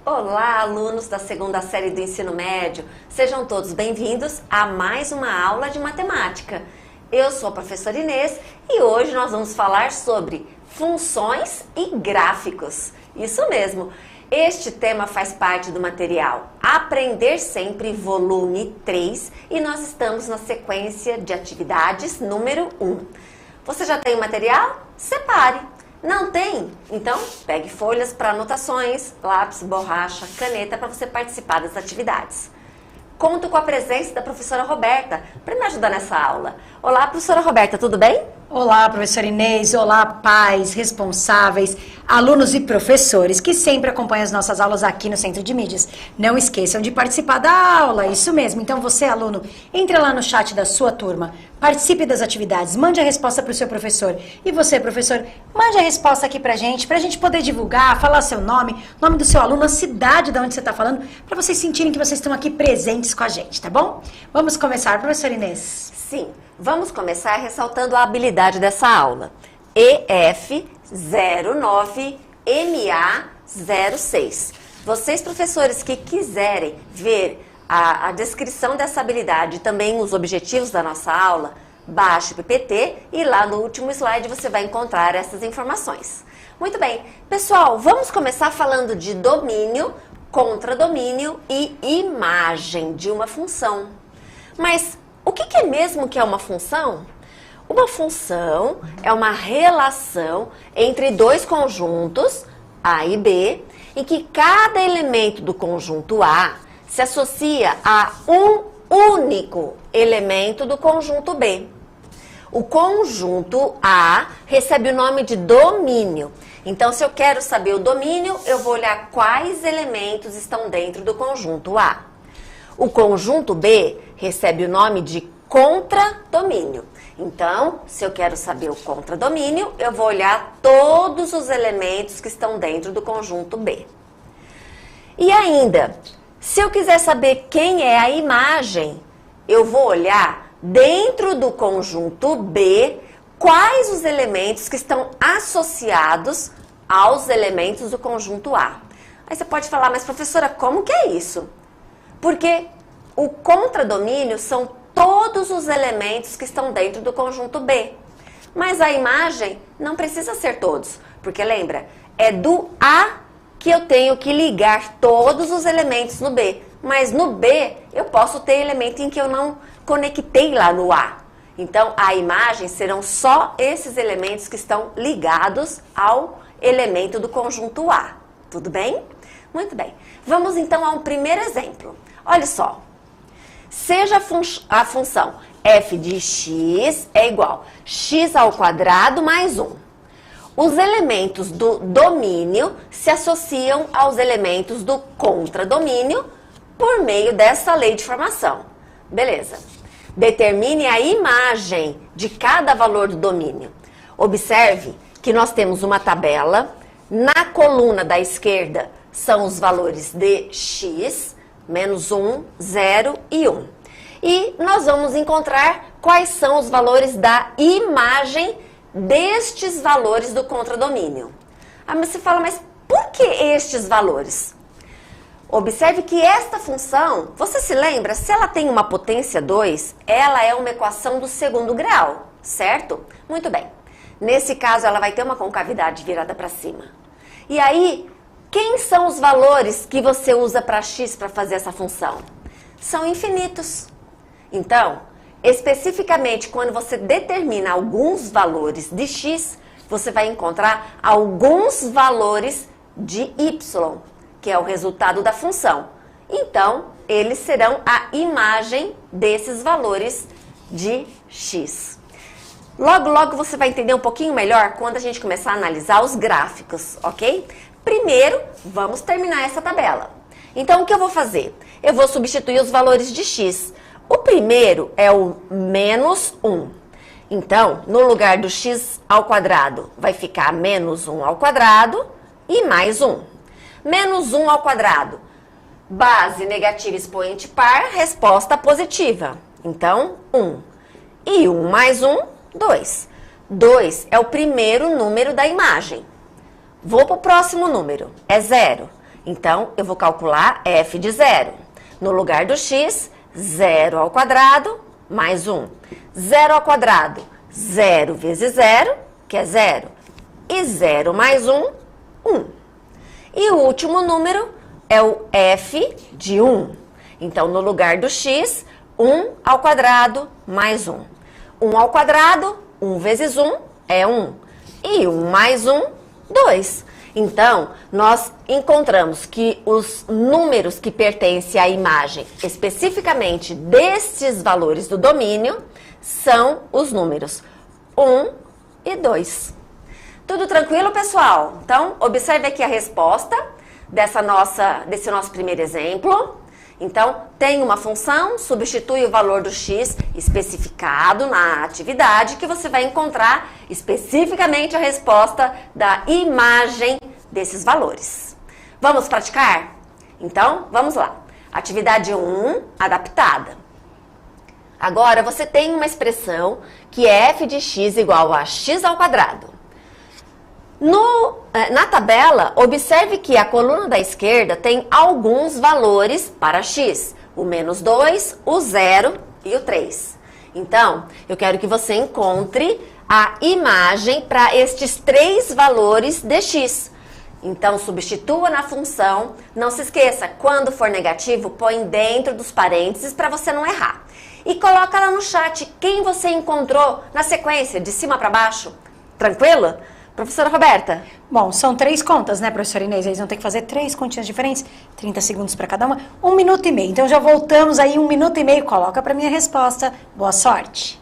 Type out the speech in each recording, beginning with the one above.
Olá, alunos da segunda série do ensino médio. Sejam todos bem-vindos a mais uma aula de matemática. Eu sou a professora Inês e hoje nós vamos falar sobre funções e gráficos. Isso mesmo. Este tema faz parte do material Aprender Sempre, volume 3, e nós estamos na sequência de atividades número 1. Você já tem o material? Separe! Não tem? Então, pegue folhas para anotações, lápis, borracha, caneta para você participar das atividades. Conto com a presença da professora Roberta para me ajudar nessa aula. Olá, professora Roberta, tudo bem? Olá, professora Inês, olá, pais, responsáveis, alunos e professores que sempre acompanham as nossas aulas aqui no Centro de Mídias. Não esqueçam de participar da aula, isso mesmo. Então você, aluno, entre lá no chat da sua turma, participe das atividades, mande a resposta para o seu professor. E você, professor, mande a resposta aqui pra gente poder divulgar, falar seu nome do seu aluno, a cidade de onde você está falando, para vocês sentirem que vocês estão aqui presentes com a gente, tá bom? Vamos começar, professora Inês? Sim. Vamos começar ressaltando a habilidade dessa aula. EF09MA06. Vocês, professores, que quiserem ver a descrição dessa habilidade e também os objetivos da nossa aula, baixe o PPT e lá no último slide você vai encontrar essas informações. Muito bem. Pessoal, vamos começar falando de domínio, contradomínio e imagem de uma função. Mas o que é mesmo que é uma função? Uma função é uma relação entre dois conjuntos, A e B, em que cada elemento do conjunto A se associa a um único elemento do conjunto B. O conjunto A recebe o nome de domínio. Então, se eu quero saber o domínio, eu vou olhar quais elementos estão dentro do conjunto A. O conjunto B recebe o nome de contradomínio. Então, se eu quero saber o contradomínio, eu vou olhar todos os elementos que estão dentro do conjunto B. E ainda, se eu quiser saber quem é a imagem, eu vou olhar dentro do conjunto B quais os elementos que estão associados aos elementos do conjunto A. Aí você pode falar, mas professora, como que é isso? Porque o contradomínio são todos os elementos que estão dentro do conjunto B. Mas a imagem não precisa ser todos, porque lembra, é do A que eu tenho que ligar todos os elementos no B. Mas no B eu posso ter elemento em que eu não conectei lá no A. Então a imagem serão só esses elementos que estão ligados ao elemento do conjunto A. Tudo bem? Muito bem. Vamos então a um primeiro exemplo. Olha só, seja a função f de x é igual a x ao quadrado mais 1. Os elementos do domínio se associam aos elementos do contradomínio por meio dessa lei de formação. Beleza. Determine a imagem de cada valor do domínio. Observe que nós temos uma tabela. Na coluna da esquerda são os valores de x, menos 1, 0 e 1. E nós vamos encontrar quais são os valores da imagem destes valores do contradomínio. Ah, mas você fala, mas por que estes valores? Observe que esta função, você se lembra, se ela tem uma potência 2, ela é uma equação do segundo grau, certo? Muito bem. Nesse caso, ela vai ter uma concavidade virada para cima. E aí, quem são os valores que você usa para x para fazer essa função? São infinitos. Então, especificamente quando você determina alguns valores de x, você vai encontrar alguns valores de y, que é o resultado da função. Então, eles serão a imagem desses valores de x. Logo, logo você vai entender um pouquinho melhor quando a gente começar a analisar os gráficos, ok? Primeiro, vamos terminar essa tabela. Então, o que eu vou fazer? Eu vou substituir os valores de x. O primeiro é o menos 1. Então, no lugar do x ao quadrado, vai ficar menos 1 ao quadrado e mais 1. Menos 1 ao quadrado. Base negativa expoente par, resposta positiva. Então, 1. E 1 mais 1, 2. 2 é o primeiro número da imagem. Vou para o próximo número, é 0. Então, eu vou calcular f de 0. No lugar do x, 0 ao quadrado mais 1. 0 ao quadrado, 0 vezes 0, que é 0. E 0 mais 1, 1. E o último número é o f de 1. Então, no lugar do x, 1 ao quadrado mais 1. 1 ao quadrado, 1 vezes 1 é 1. E 1 mais 1, 2. Então, nós encontramos que os números que pertencem à imagem, especificamente destes valores do domínio, são os números 1 e 2. Tudo tranquilo, pessoal? Então, observe aqui a resposta desse nosso primeiro exemplo. Então, tem uma função, substitui o valor do x especificado na atividade, que você vai encontrar especificamente a resposta da imagem desses valores. Vamos praticar? Então, vamos lá. Atividade 1, adaptada. Agora, você tem uma expressão que é f de x igual a x ao quadrado. Na tabela, observe que a coluna da esquerda tem alguns valores para x. O menos 2, o 0 e o 3. Então, eu quero que você encontre a imagem para estes 3 valores de x. Então, substitua na função. Não se esqueça, quando for negativo, põe dentro dos parênteses para você não errar. E coloca lá no chat quem você encontrou na sequência, de cima para baixo. Tranquilo? Professora Roberta? Bom, são 3 contas, né, professora Inês? Eles vão ter que fazer 3 continhas diferentes, 30 segundos para cada uma, 1 minuto e meio. Então, já voltamos aí, 1 minuto e meio. Coloca para minha resposta. Boa sorte!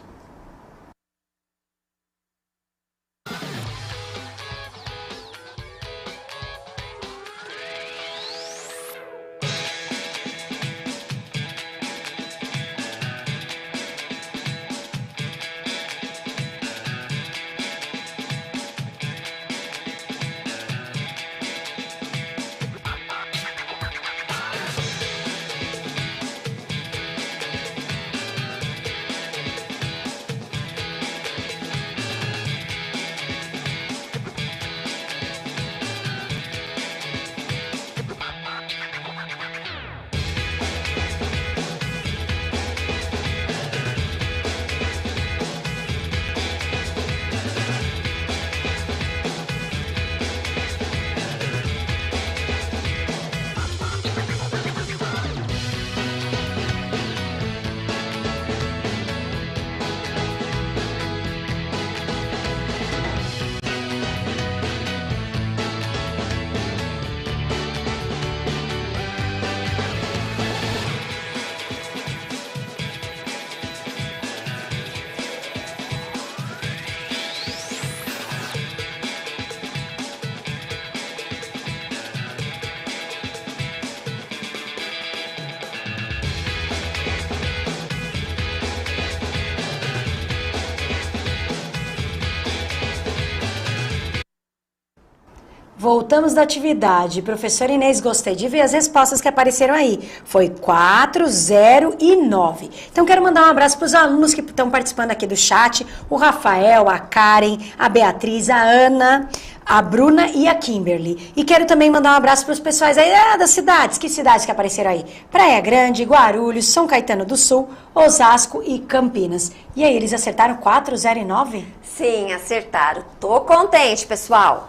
Voltamos da atividade. Professora Inês, gostei de ver as respostas que apareceram aí. Foi 4, 0 e 9. Então, quero mandar um abraço para os alunos que estão participando aqui do chat. O Rafael, a Karen, a Beatriz, a Ana, a Bruna e a Kimberly. E quero também mandar um abraço para os pessoais aí das cidades. Que cidades que apareceram aí? Praia Grande, Guarulhos, São Caetano do Sul, Osasco e Campinas. E aí, eles acertaram 4, 0 e 9? Sim, acertaram. Tô contente, pessoal.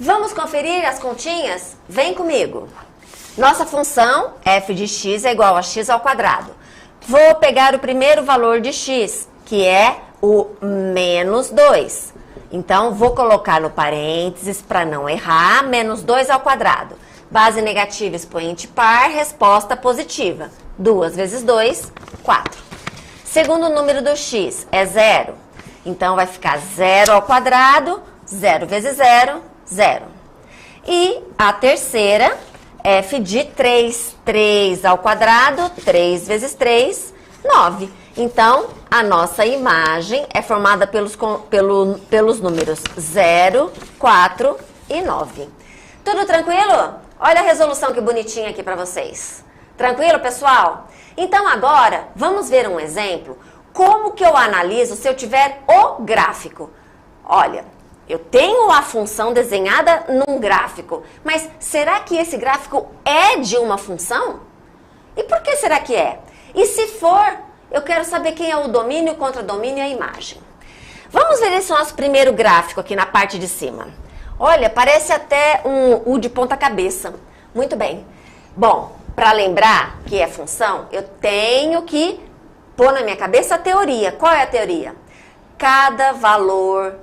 Vamos conferir as continhas? Vem comigo. Nossa função f de x é igual a x ao quadrado. Vou pegar o primeiro valor de x, que é o menos 2. Então, vou colocar no parênteses para não errar, menos 2 ao quadrado. Base negativa, expoente par, resposta positiva. 2 vezes 2, 4. Segundo número do x é 0. Então, vai ficar 0 ao quadrado, 0 vezes 0, 0. E a terceira, f de 3. 3 ao quadrado, 3 vezes 3, 9. Então, a nossa imagem é formada pelos números 0, 4 e 9. Tudo tranquilo? Olha a resolução que bonitinha aqui para vocês. Tranquilo, pessoal? Então, agora, vamos ver um exemplo. Como que eu analiso se eu tiver o gráfico? Olha, eu tenho a função desenhada num gráfico, mas será que esse gráfico é de uma função? E por que será que é? E se for, eu quero saber quem é o domínio, o contradomínio e a imagem. Vamos ver esse nosso primeiro gráfico aqui na parte de cima. Olha, parece até um U de ponta cabeça. Muito bem. Bom, para lembrar que é função, eu tenho que pôr na minha cabeça a teoria. Qual é a teoria? Cada valor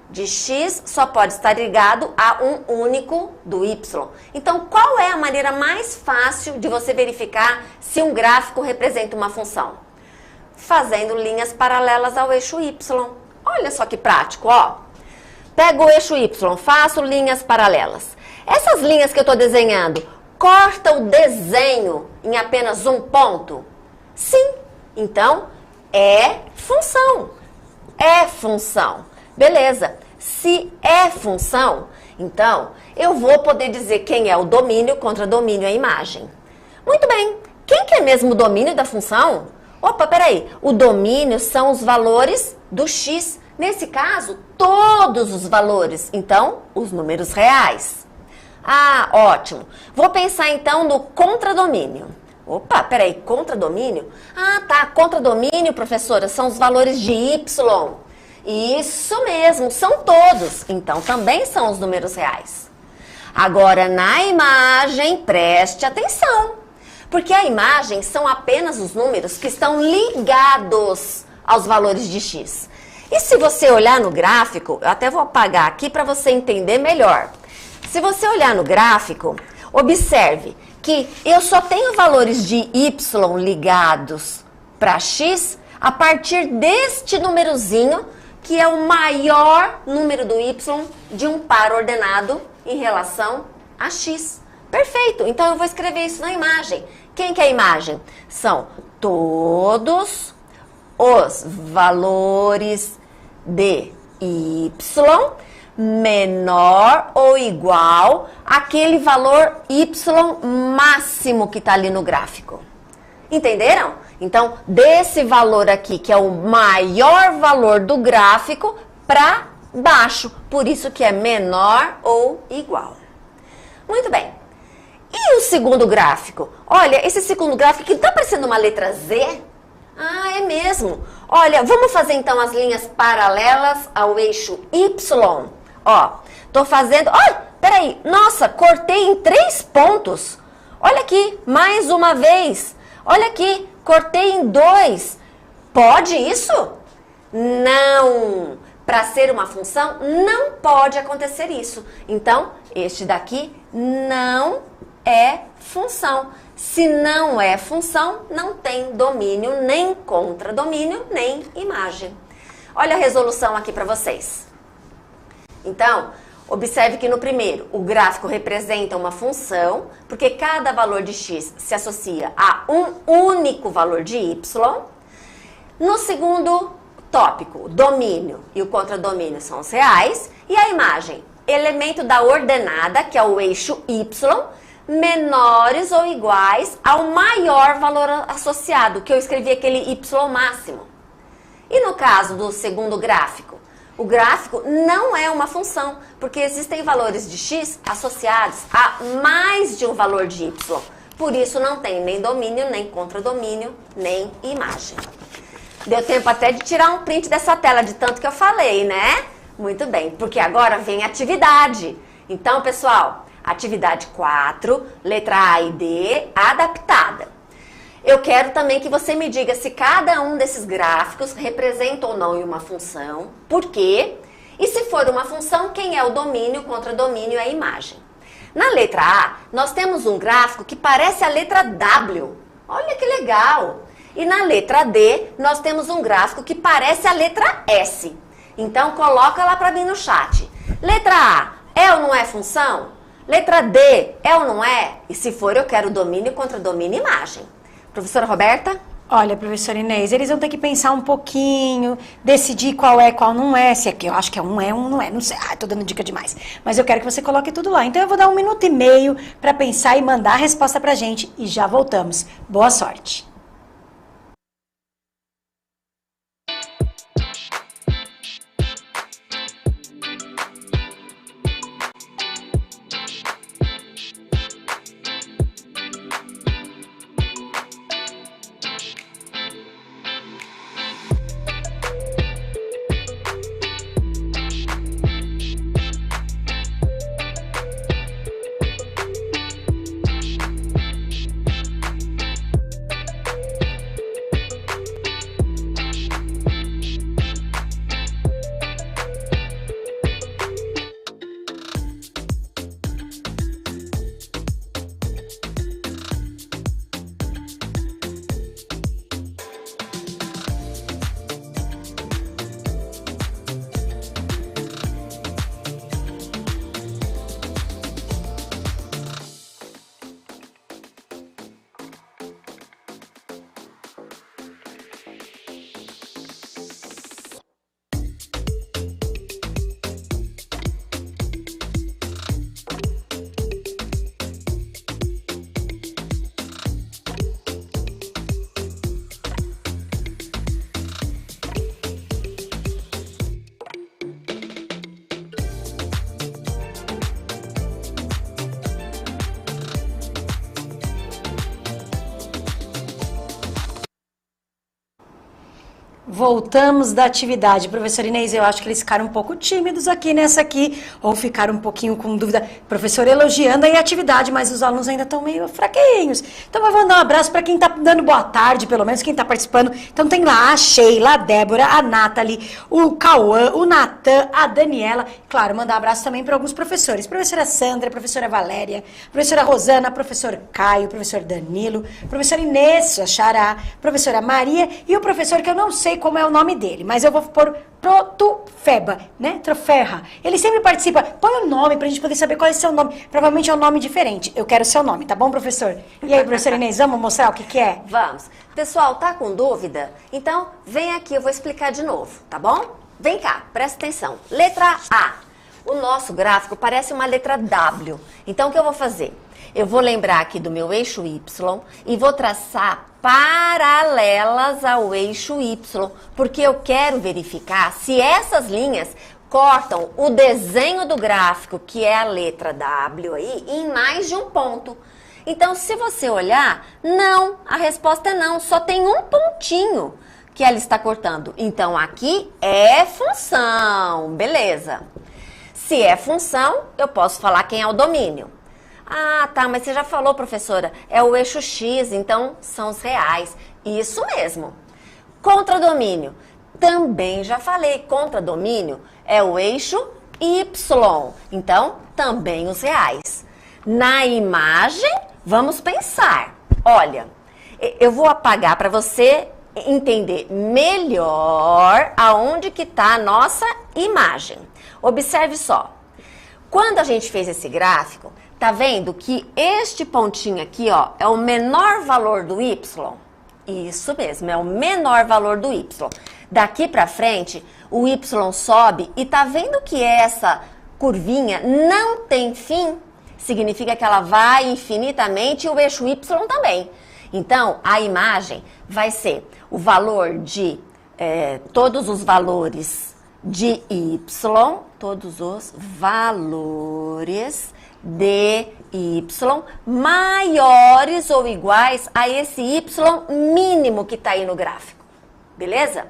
de x só pode estar ligado a um único do y. Então, qual é a maneira mais fácil de você verificar se um gráfico representa uma função? Fazendo linhas paralelas ao eixo y. Olha só que prático, ó. Pego o eixo y, faço linhas paralelas. Essas linhas que eu estou desenhando, corta o desenho em apenas um ponto? Sim. Então, é função. É função. Beleza. Se é função, então, eu vou poder dizer quem é o domínio, contradomínio e a imagem. Muito bem. Quem que é mesmo o domínio da função? Opa, peraí. O domínio são os valores do x. Nesse caso, todos os valores. Então, os números reais. Ah, ótimo. Vou pensar então no contradomínio. Opa, peraí, contradomínio? Ah, tá, contradomínio, professora, são os valores de y. Isso mesmo, são todos. Então, também são os números reais. Agora, na imagem, preste atenção. Porque a imagem são apenas os números que estão ligados aos valores de x. E se você olhar no gráfico, eu até vou apagar aqui para você entender melhor. Se você olhar no gráfico, observe que eu só tenho valores de y ligados para x a partir deste númerozinho, que é o maior número do y de um par ordenado em relação a x. Perfeito, então eu vou escrever isso na imagem. Quem que é a imagem? São todos os valores de y menor ou igual àquele valor y máximo que está ali no gráfico. Entenderam? Então, desse valor aqui, que é o maior valor do gráfico, para baixo. Por isso que é menor ou igual. Muito bem. E o segundo gráfico? Olha, esse segundo gráfico que está parecendo uma letra Z. Ah, é mesmo. Olha, vamos fazer então as linhas paralelas ao eixo Y. Ó, tô fazendo... Olha, peraí. Nossa, cortei em 3 pontos. Olha aqui, mais uma vez. Olha aqui, cortei em 2. Pode isso? Não. Para ser uma função, não pode acontecer isso. Então, este daqui não é função. Se não é função, não tem domínio, nem contradomínio, nem imagem. Olha a resolução aqui para vocês. Então, observe que no primeiro, o gráfico representa uma função, porque cada valor de x se associa a um único valor de y. No segundo tópico, o domínio e o contradomínio são os reais. E a imagem, elemento da ordenada, que é o eixo y, menores ou iguais ao maior valor associado, que eu escrevi aquele y máximo. E no caso do segundo gráfico, o gráfico não é uma função, porque existem valores de x associados a mais de um valor de y. Por isso não tem nem domínio, nem contradomínio, nem imagem. Deu tempo até de tirar um print dessa tela de tanto que eu falei, né? Muito bem, porque agora vem a atividade. Então, pessoal, atividade 4, letra A e D, adaptada. Eu quero também que você me diga se cada um desses gráficos representa ou não uma função, por quê? E se for uma função, quem é o domínio, o contradomínio e a imagem. Na letra A, nós temos um gráfico que parece a letra W. Olha que legal! E na letra D, nós temos um gráfico que parece a letra S. Então, coloca lá para mim no chat. Letra A, é ou não é função? Letra D, é ou não é? E se for, eu quero domínio, contradomínio e imagem. Professora Roberta? Olha, professora Inês, eles vão ter que pensar um pouquinho, decidir qual é, qual não é. Se é que eu acho que é um não é, não sei. Ah, tô dando dica demais. Mas eu quero que você coloque tudo lá. Então eu vou dar 1 minuto e meio para pensar e mandar a resposta pra gente e já voltamos. Boa sorte. Voltamos da atividade. Professor Inês, eu acho que eles ficaram um pouco tímidos aqui nessa aqui, ou ficaram um pouquinho com dúvida. Professor elogiando aí a atividade, mas os alunos ainda estão meio fraquinhos. Então eu vou dar um abraço para quem está dando boa tarde, pelo menos quem está participando. Então tem lá a Sheila, a Débora, a Nathalie, o Cauã, o Natan, a Daniela. Claro, mandar um abraço também para alguns professores. Professora Sandra, professora Valéria, professora Rosana, professor Caio, professor Danilo, professora Inês, a Xará, professora Maria e o professor que eu não sei como é o nome dele, mas eu vou pôr Protufeba, né? Troferra. Ele sempre participa. Põe o nome pra gente poder saber qual é o seu nome. Provavelmente é um nome diferente. Eu quero o seu nome, tá bom, professor? E aí, professora Inês, vamos mostrar o que que é? Vamos. Pessoal, tá com dúvida? Então, vem aqui, eu vou explicar de novo, tá bom? Vem cá, presta atenção. Letra A. O nosso gráfico parece uma letra W. Então, o que eu vou fazer? Eu vou lembrar aqui do meu eixo Y e vou traçar paralelas ao eixo Y, porque eu quero verificar se essas linhas cortam o desenho do gráfico, que é a letra W aí, em mais de um ponto. Então, se você olhar, não, a resposta é não, só tem um pontinho que ela está cortando. Então, aqui é função, beleza. Se é função, eu posso falar quem é o domínio. Ah, tá, mas você já falou, professora, é o eixo X, então são os reais. Isso mesmo. Contradomínio, também já falei, contradomínio é o eixo Y, então também os reais. Na imagem, vamos pensar. Olha, eu vou apagar para você entender melhor aonde que está a nossa imagem. Observe só. Quando a gente fez esse gráfico, tá vendo que este pontinho aqui, ó, é o menor valor do Y? Isso mesmo, é o menor valor do Y. Daqui pra frente, o Y sobe e tá vendo que essa curvinha não tem fim? Significa que ela vai infinitamente e o eixo Y também. Então, a imagem vai ser o valor de todos os valores de Y, todos os valores de Y maiores ou iguais a esse Y mínimo que está aí no gráfico. Beleza?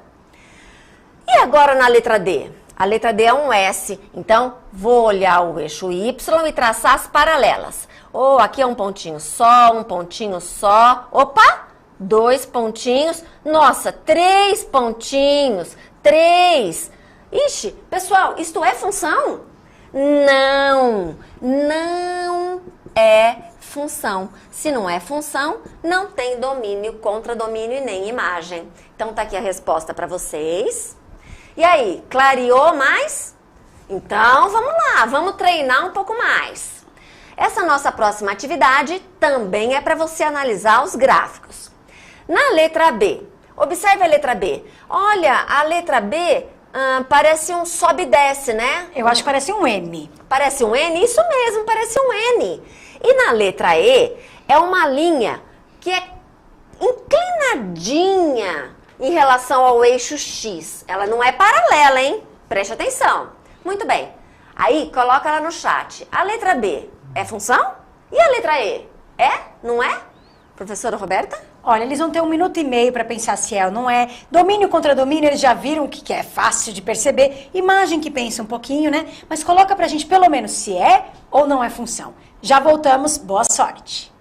E agora na letra D? A letra D é um S, então vou olhar o eixo Y e traçar as paralelas. Oh, aqui é um pontinho só. Opa! 2 pontinhos. Nossa, 3 pontinhos. 3. Ixi, pessoal, isto é função? Não, não é função. Se não é função, não tem domínio, contradomínio e nem imagem. Então tá aqui a resposta para vocês. E aí, clareou mais? Então vamos lá, vamos treinar um pouco mais. Essa nossa próxima atividade também é para você analisar os gráficos. Na letra B, observe a letra B. Olha, a letra B parece um sobe e desce, né? Eu acho que parece um N. Parece um N? Isso mesmo, parece um N. E na letra E, é uma linha que é inclinadinha em relação ao eixo X. Ela não é paralela, hein? Preste atenção. Muito bem. Aí, coloca ela no chat. A letra B é função? E a letra E? É? Não é? Professora Roberta? Olha, eles vão ter 1 minuto e meio para pensar se é ou não é. Domínio contra domínio, eles já viram o que é fácil de perceber. Imagem que pensa um pouquinho, né? Mas coloca pra gente pelo menos se é ou não é função. Já voltamos, boa sorte.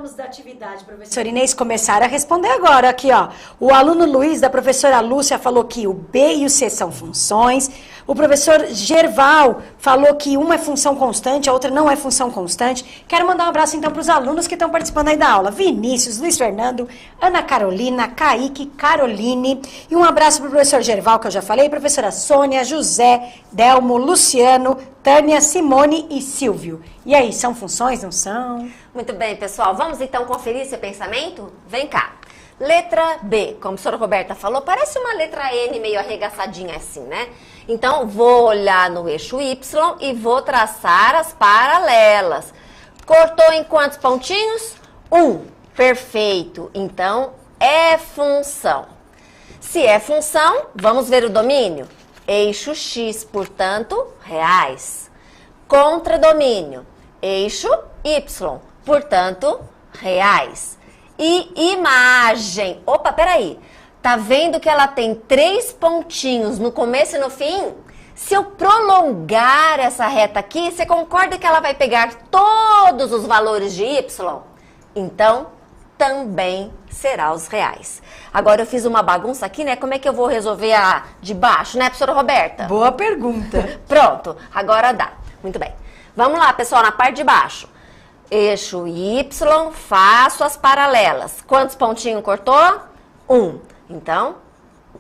alunos da atividade, professora Inês, começaram a responder agora. Aqui, ó. O aluno Luiz, da professora Lúcia, falou que o B e o C são funções. O professor Gerval falou que uma é função constante, a outra não é função constante. Quero mandar um abraço, então, para os alunos que estão participando aí da aula. Vinícius, Luiz Fernando, Ana Carolina, Kaique, Caroline. E um abraço para o professor Gerval, que eu já falei, professora Sônia, José, Delmo, Luciano, Tânia, Simone e Silvio. E aí, são funções, não são? Muito bem, pessoal. Vamos então conferir esse pensamento? Vem cá. Letra B, como a professora Roberta falou, parece uma letra N meio arregaçadinha assim, né? Então, vou olhar no eixo Y e vou traçar as paralelas. Cortou em quantos pontinhos? 1. Perfeito. Então, é função. Se é função, vamos ver o domínio. Eixo X, portanto, reais. Contradomínio. Eixo Y, portanto, reais. E imagem. Opa, peraí. Tá vendo que ela tem 3 pontinhos no começo e no fim? Se eu prolongar essa reta aqui, você concorda que ela vai pegar todos os valores de Y? Então, também será os reais. Agora eu fiz uma bagunça aqui, né? Como é que eu vou resolver a de baixo, né, professora Roberta? Boa pergunta. Pronto, agora dá. Muito bem. Vamos lá, pessoal, na parte de baixo. Eixo Y, faço as paralelas. Quantos pontinhos cortou? 1. Então,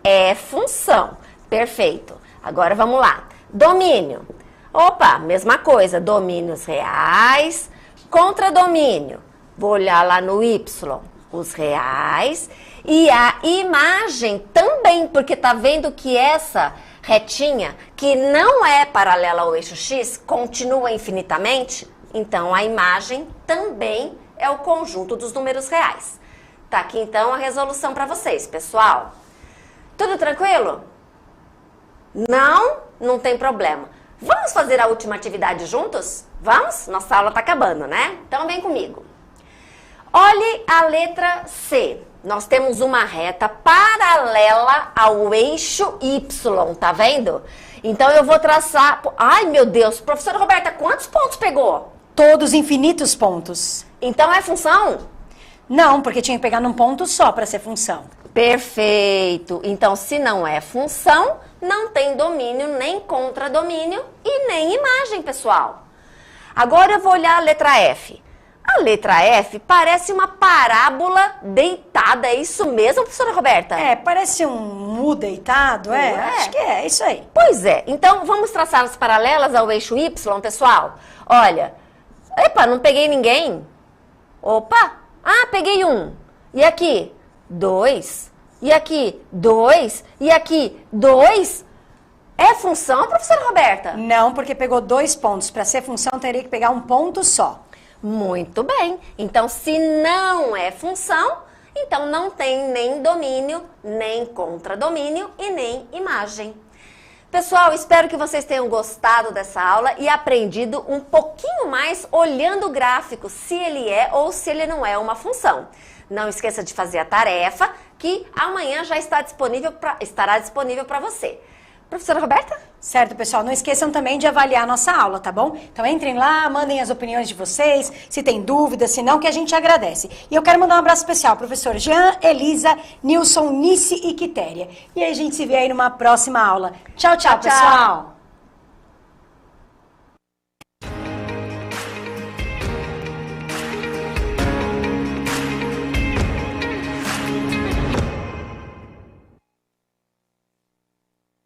é função. Perfeito. Agora vamos lá. Domínio. Opa, mesma coisa. Domínios reais. Contradomínio. Vou olhar lá no Y, os reais. E a imagem também, porque tá vendo que essa retinha, que não é paralela ao eixo X, continua infinitamente? Então, a imagem também é o conjunto dos números reais. Tá aqui, então, a resolução para vocês, pessoal. Tudo tranquilo? Não? Não tem problema. Vamos fazer a última atividade juntos? Vamos? Nossa aula tá acabando, né? Então, vem comigo. Olhe a letra C. Nós temos uma reta paralela ao eixo Y, tá vendo? Então, eu vou traçar... Ai, meu Deus, professora Roberta, quantos pontos pegou? Todos infinitos pontos. Então, é função? Não, porque tinha que pegar num ponto só para ser função. Perfeito. Então, se não é função, não tem domínio, nem contradomínio e nem imagem, pessoal. Agora eu vou olhar a letra F. A letra F parece uma parábola deitada. É isso mesmo, professora Roberta? É, parece um mu deitado, é? Acho que é isso aí. Pois é. Então, vamos traçar as paralelas ao eixo Y, pessoal? Olha, epa, não peguei ninguém. Opa, peguei 1. E aqui? 2. E aqui? 2. E aqui? 2. É função, professora Roberta? Não, porque pegou 2 pontos. Para ser função, teria que pegar um ponto só. Muito bem. Então, se não é função, então não tem nem domínio, nem contradomínio e nem imagem. Pessoal, espero que vocês tenham gostado dessa aula e aprendido um pouquinho mais olhando o gráfico, se ele é ou se ele não é uma função. Não esqueça de fazer a tarefa, que amanhã já estará disponível para você. Professora Roberta? Certo, pessoal. Não esqueçam também de avaliar a nossa aula, tá bom? Então entrem lá, mandem as opiniões de vocês, se tem dúvidas, se não, que a gente agradece. E eu quero mandar um abraço especial ao professor Jean, Elisa, Nilson, Nice e Quitéria. E aí a gente se vê aí numa próxima aula. Tchau, tchau, pessoal!